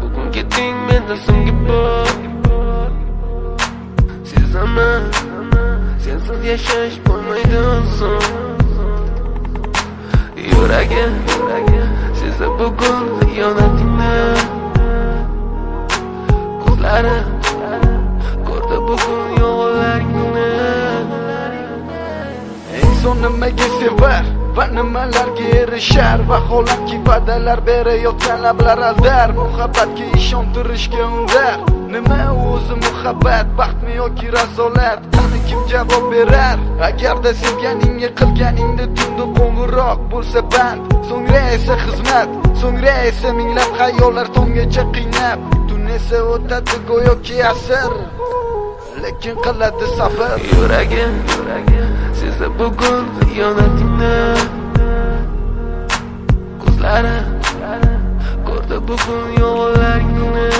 Bugun keting menda so'nggi bor. Sezaman, sensiz yashash bo'lmaydi oson. Yuragim sezdi bugun xiyonatingni. Ko'zlarim ko'rdi bugun yolg'onlaringni. Inson nimaga sevar va nimalarga erishar? Vaholanki va'dalar berayotgan lablar aldar. Muhabbatga ishontirishga undar. Nima o'zi muhabbat, baxtmi yoki razolat? Qani kim javob berar? Agarda sevganingga qilganingda tunda qo'ng'iroq bo'lsa band, so'ngra esa xizmat, so'ngra esa minglab xayollar tonggacha qiynab. Tun esa o'tadi go'yoki asr, lekin qiladi sabr. Yuragim sezdi bugun xiyonatingni. Ko'zlarim ko'rdi bugun yolg'onlaringni.